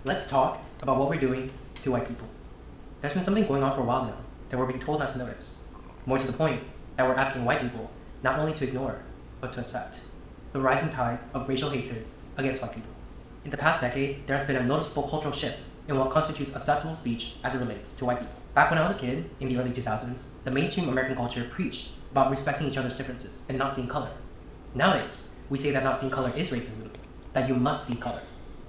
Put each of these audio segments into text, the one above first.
Let's talk about what we're doing to white people. There's been something going on for a while now that we're being told not to notice. More to the point, that we're asking white people not only to ignore, but to accept. The rising tide of racial hatred against white people. In the past decade, there has been a noticeable cultural shift in what constitutes acceptable speech as it relates to white people. Back when I was a kid, in the early 2000s, the mainstream American culture preached about respecting each other's differences and not seeing color. Nowadays, we say that not seeing color is racism, that you must see color.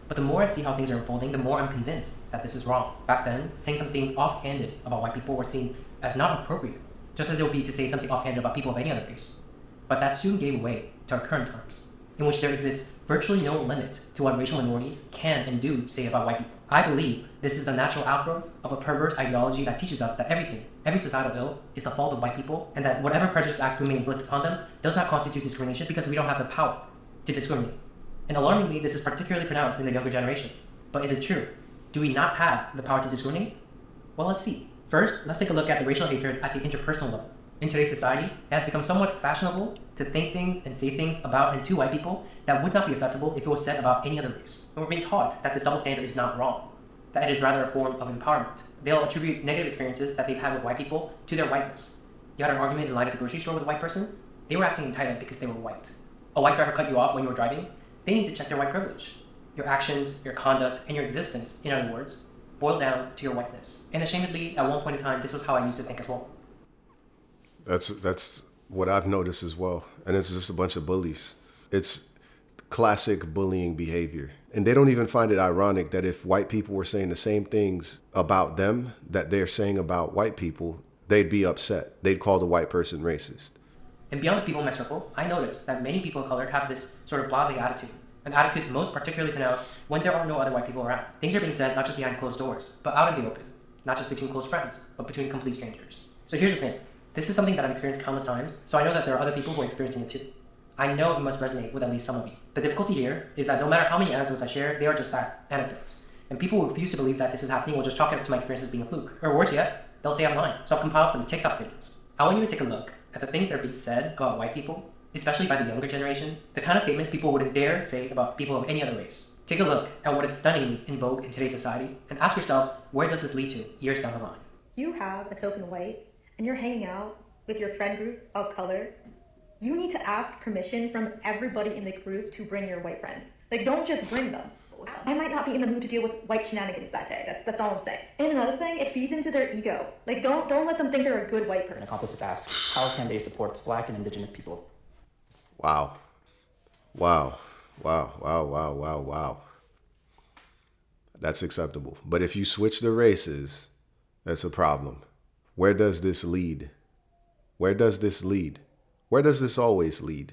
But the more I see how things are unfolding, the more I'm convinced that this is wrong. Back then, saying something offhanded about white people were seen as not appropriate, just as it would be to say something offhanded about people of any other race. But that soon gave way to our current times, in which there exists virtually no limit to what racial minorities can and do say about white people. I believe this is the natural outgrowth of a perverse ideology that teaches us that everything, every societal ill, is the fault of white people, and that whatever prejudice acts we may inflict upon them does not constitute discrimination because we don't have the power to discriminate. And alarmingly, this is particularly pronounced in the younger generation. But is it true? Do we not have the power to discriminate? Well, let's see. First, let's take a look at the racial hatred at the interpersonal level. In today's society, it has become somewhat fashionable to think things and say things about and to white people that would not be acceptable if it was said about any other race. And we're being taught that this double standard is not wrong, that it is rather a form of empowerment. They'll attribute negative experiences that they've had with white people to their whiteness. You had an argument in line at the grocery store with a white person? They were acting entitled because they were white. A white driver cut you off when you were driving? They need to check their white privilege. Your actions, your conduct, and your existence, in other words, boil down to your whiteness. And ashamedly, at one point in time, this was how I used to think as well. That's what I've noticed as well. And it's just a bunch of bullies. It's classic bullying behavior. And they don't even find it ironic that if white people were saying the same things about them that they're saying about white people, they'd be upset. They'd call the white person racist. And beyond the people in my circle, I noticed that many people of color have this sort of blasé attitude, an attitude most particularly pronounced when there are no other white people around. Things are being said not just behind closed doors, but out in the open, not just between close friends, but between complete strangers. So here's the thing. This is something that I've experienced countless times, so I know that there are other people who are experiencing it too. I know it must resonate with at least some of you. The difficulty here is that no matter how many anecdotes I share, they are just that, anecdotes. And people who refuse to believe that this is happening will just chalk it up to my experience as being a fluke. Or worse yet, they'll say I'm lying. So I've compiled some TikTok videos. I want you to take a look at the things that are being said about white people, especially by the younger generation, the kind of statements people wouldn't dare say about people of any other race. Take a look at what is stunningly in vogue in today's society, and ask yourselves, where does this lead to years down the line? You have a token white, and you're hanging out with your friend group of color. You need to ask permission from everybody in the group to bring your white friend. Like, don't just bring them. I might not be in the mood to deal with white shenanigans that day. That's all I'm saying. And another thing, it feeds into their ego. Like, don't let them think they're a good white person. Accomplices ask, how can they support Black and Indigenous people? Wow. Wow. Wow. Wow. Wow. Wow. Wow. That's acceptable. But if you switch the races, that's a problem. Where does this lead? Where does this lead? Where does this always lead?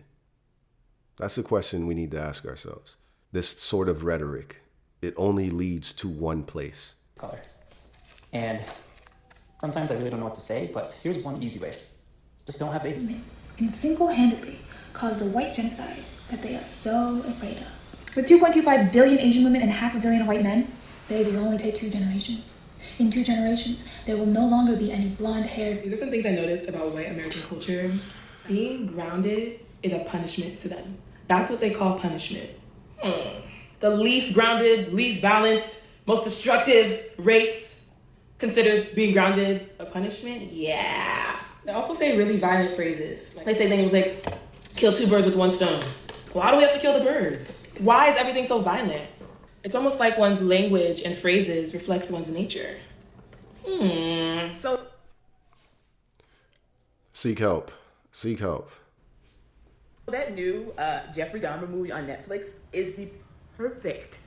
That's a question we need to ask ourselves. This sort of rhetoric, it only leads to one place. Color. And sometimes I really don't know what to say, but here's one easy way. Just don't have babies. And single-handedly caused the white genocide that they are so afraid of. With 2.25 billion Asian women and 500 million white men, babies only take 2 generations. In 2 generations, there will no longer be any blonde-haired... These are some things I noticed about white American culture. Being grounded is a punishment to them. That's what they call punishment. The least grounded, least balanced, most destructive race considers being grounded a punishment? Yeah. They also say really violent phrases. They say things like, kill 2 birds with 1 stone. Why do we have to kill the birds? Why is everything so violent? It's almost like one's language and phrases reflects one's nature. So Seek help. Seek help. That new Jeffrey Dahmer movie on Netflix is the perfect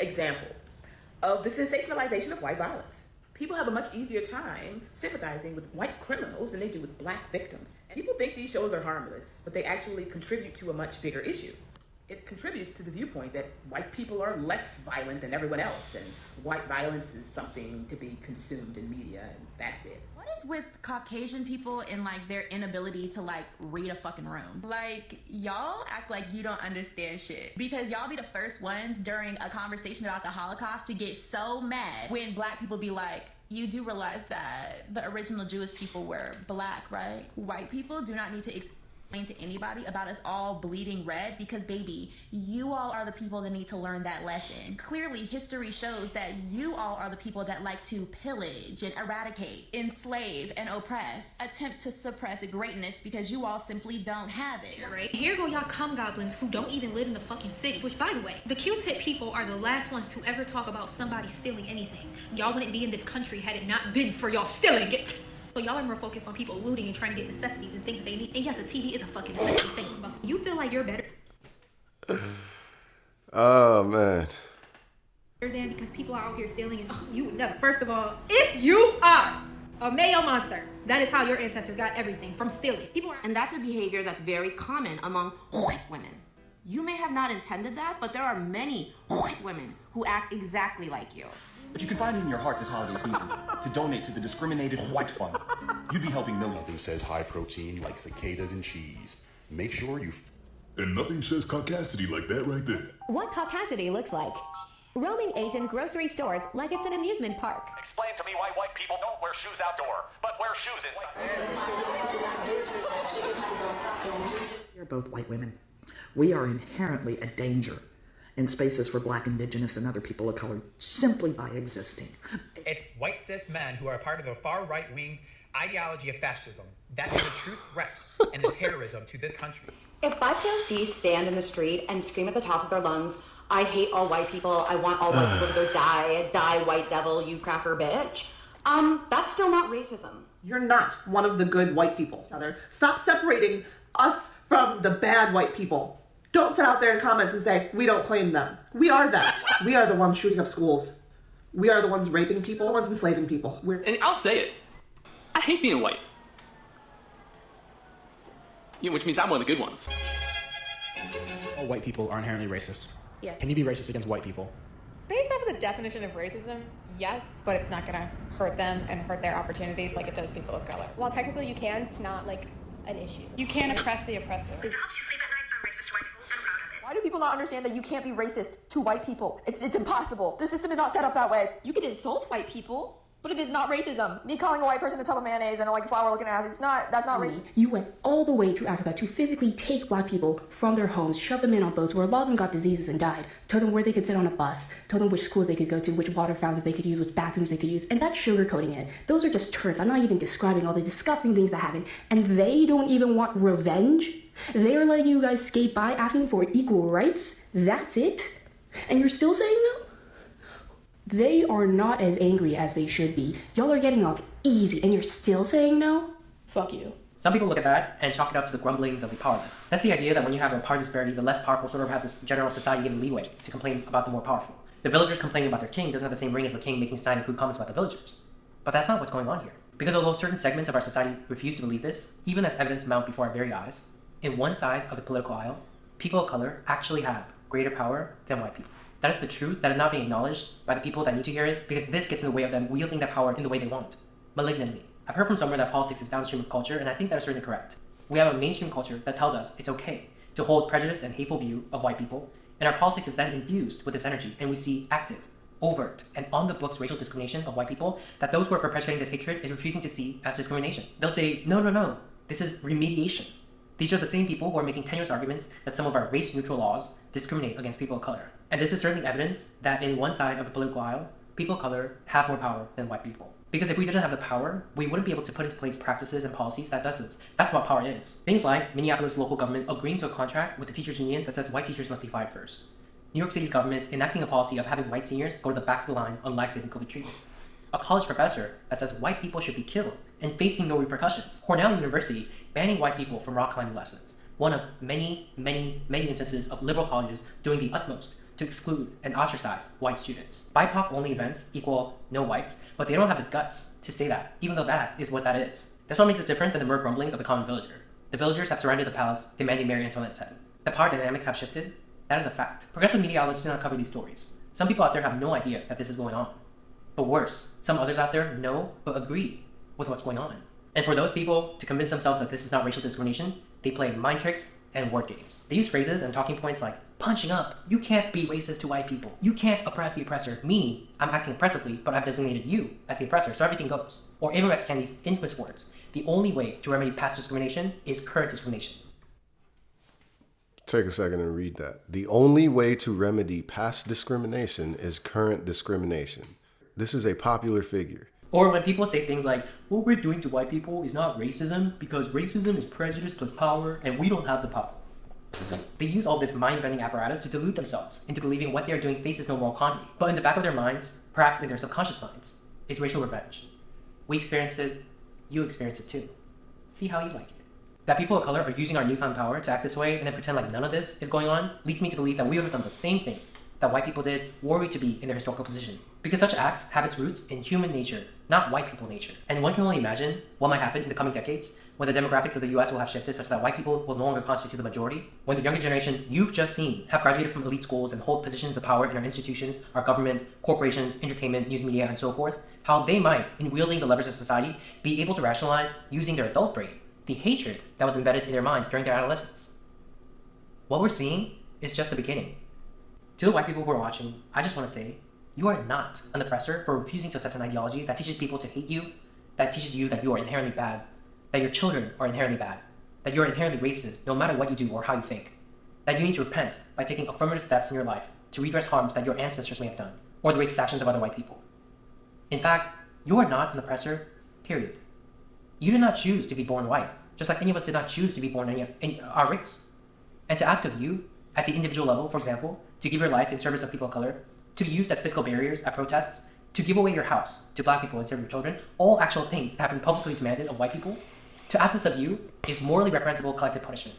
example of the sensationalization of white violence. People have a much easier time sympathizing with white criminals than they do with Black victims. People think these shows are harmless, but they actually contribute to a much bigger issue. It contributes to the viewpoint that white people are less violent than everyone else, and white violence is something to be consumed in media, and that's it. What is with Caucasian people and like their inability to like read a fucking room? Like, y'all act like you don't understand shit because y'all be the first ones during a conversation about the Holocaust to get so mad when Black people be like, you do realize that the original Jewish people were Black, right? White people do not need to to anybody about us all bleeding red, because baby, you all are the people that need to learn that lesson. Clearly, history shows that you all are the people that like to pillage and eradicate, enslave and oppress, attempt to suppress greatness because you all simply don't have it. Right? Here go y'all cum goblins who don't even live in the fucking city. Which, by the way, the Q-tip people are the last ones to ever talk about somebody stealing anything. Y'all wouldn't be in this country had it not been for y'all stealing it. So y'all are more focused on people looting and trying to get necessities and things that they need. And yes, a TV is a fucking necessity thing. But you feel like you're better Oh, man. than because people are out here stealing and you would never. First of all, if you are a male monster, that is how your ancestors got everything, from stealing. People are. And that's a behavior that's very common among white women. You may have not intended that, but there are many white women who act exactly like you. If you can find it in your heart this holiday season to donate to the Discriminated White Fund, you'd be helping millions. Nothing says high protein like cicadas and cheese. Make sure you... And nothing says caucasity like that right there. What caucasity looks like. Roaming Asian grocery stores like it's an amusement park. Explain to me why white people don't wear shoes outdoor, but wear shoes inside. We're both white women. We are inherently a danger in spaces for Black, Indigenous, and other people of color simply by existing. It's white cis men who are part of the far right-wing ideology of fascism that is a true threat and a terrorism to this country. If BIPOCs stand in the street and scream at the top of their lungs, I hate all white people, I want all white people to go die white devil, you cracker bitch, that's still not racism. You're not one of the good white people. Stop separating us from the bad white people. Don't sit out there in comments and say, we don't claim them. We are them. We are the ones shooting up schools. We are the ones raping people, the ones enslaving people. And I'll say it. I hate being white. Which means I'm one of the good ones. All white people are inherently racist. Yeah. Can you be racist against white people? Based off of the definition of racism, yes, but it's not gonna hurt them and hurt their opportunities like it does people of color. Well, technically you can. It's not like an issue. You can't oppress the oppressor. Why do people not understand that you can't be racist to white people? It's impossible. The system is not set up that way. You can insult white people, but it is not racism. Me calling a white person a tub of mayonnaise and like a flower looking ass, that's not racism. You went all the way to Africa to physically take black people from their homes, shove them in on boats where a lot of them got diseases and died, told them where they could sit on a bus, told them which schools they could go to, which water fountains they could use, which bathrooms they could use, and that's sugarcoating it. Those are just terms. I'm not even describing all the disgusting things that happen, and they don't even want revenge. They are letting you guys skate by, asking for equal rights. That's it? And you're still saying no? They are not as angry as they should be. Y'all are getting off easy, and you're still saying no? Fuck you. Some people look at that and chalk it up to the grumblings of the powerless. That's the idea that when you have a power disparity, the less powerful sort of has this general society given leeway to complain about the more powerful. The villagers complaining about their king doesn't have the same ring as the king making snide and crude comments about the villagers. But that's not what's going on here. Because although certain segments of our society refuse to believe this, even as evidence mount before our very eyes, in one side of the political aisle, people of color actually have greater power than white people. That is the truth that is not being acknowledged by the people that need to hear it, because this gets in the way of them wielding that power in the way they want, malignantly. I've heard from somewhere that politics is downstream of culture, and I think that is certainly correct. We have a mainstream culture that tells us it's okay to hold prejudice and hateful view of white people, and our politics is then infused with this energy, and we see active, overt, and on-the-books racial discrimination of white people that those who are perpetuating this hatred is refusing to see as discrimination. They'll say, no, this is remediation. These are the same people who are making tenuous arguments that some of our race-neutral laws discriminate against people of color. And this is certainly evidence that in one side of the political aisle, people of color have more power than white people. Because if we didn't have the power, we wouldn't be able to put into place practices and policies that does this. That's what power is. Things like Minneapolis local government agreeing to a contract with the teachers union that says white teachers must be fired first. New York City's government enacting a policy of having white seniors go to the back of the line on life-saving COVID treatment. A college professor that says white people should be killed and facing no repercussions. Cornell University banning white people from rock climbing lessons. One of many instances of liberal colleges doing the utmost to exclude and ostracize white students. BIPOC-only events equal no whites, but they don't have the guts to say that, even though that is what that is. That's what makes it different than the mere grumblings of the common villager. The villagers have surrounded the palace, demanding Marie Antoinette's head. The power dynamics have shifted. That is a fact. Progressive media outlets do not cover these stories. Some people out there have no idea that this is going on. But worse, some others out there know but agree with what's going on. And for those people to convince themselves that this is not racial discrimination, they play mind tricks and word games. They use phrases and talking points like punching up, you can't be racist to white people, you can't oppress the oppressor, meaning I'm acting oppressively, but I've designated you as the oppressor, so everything goes. Or Amorex Candy's infamous words, the only way to remedy past discrimination is current discrimination. Take a second and read that. The only way to remedy past discrimination is current discrimination. This is a popular figure. Or when people say things like, what we're doing to white people is not racism because racism is prejudice plus power and we don't have the power. They use all this mind-bending apparatus to delude themselves into believing what they're doing faces no moral quandary. But in the back of their minds, perhaps in their subconscious minds, is racial revenge. We experienced it, you experienced it too. See how you like it. That people of color are using our newfound power to act this way and then pretend like none of this is going on leads me to believe that we would have done the same thing that white people did were we to be in their historical position. Because such acts have its roots in human nature, not white people nature. And one can only imagine what might happen in the coming decades when the demographics of the US will have shifted such that white people will no longer constitute the majority, when the younger generation you've just seen have graduated from elite schools and hold positions of power in our institutions, our government, corporations, entertainment, news media, and so forth, how they might, in wielding the levers of society, be able to rationalize, using their adult brain, the hatred that was embedded in their minds during their adolescence. What we're seeing is just the beginning. To the white people who are watching, I just want to say, you are not an oppressor for refusing to accept an ideology that teaches people to hate you, that teaches you that you are inherently bad, that your children are inherently bad, that you're inherently racist no matter what you do or how you think, that you need to repent by taking affirmative steps in your life to redress harms that your ancestors may have done, or the racist actions of other white people. In fact, you are not an oppressor, period. You did not choose to be born white, just like any of us did not choose to be born in our race. And to ask of you, at the individual level, for example, to give your life in service of people of color, to be used as physical barriers at protests, to give away your house to black people instead of your children, all actual things that have been publicly demanded of white people, to ask this of you is morally reprehensible collective punishment.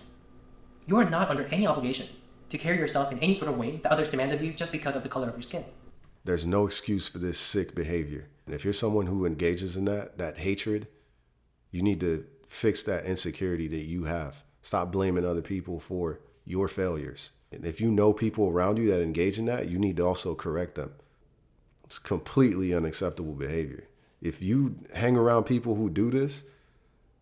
You are not under any obligation to carry yourself in any sort of way that others demand of you just because of the color of your skin. There's no excuse for this sick behavior. And if you're someone who engages in that hatred, you need to fix that insecurity that you have. Stop blaming other people for your failures. And if you know people around you that engage in that, you need to also correct them. It's completely unacceptable behavior. If you hang around people who do this,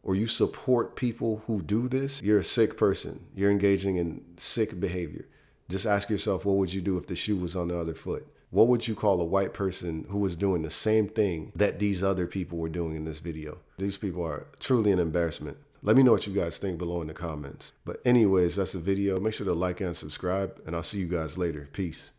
or you support people who do this, you're a sick person. You're engaging in sick behavior. Just ask yourself, what would you do if the shoe was on the other foot? What would you call a white person who was doing the same thing that these other people were doing in this video? These people are truly an embarrassment. Let me know what you guys think below in the comments. But anyways, that's the video. Make sure to like and subscribe, and I'll see you guys later. Peace.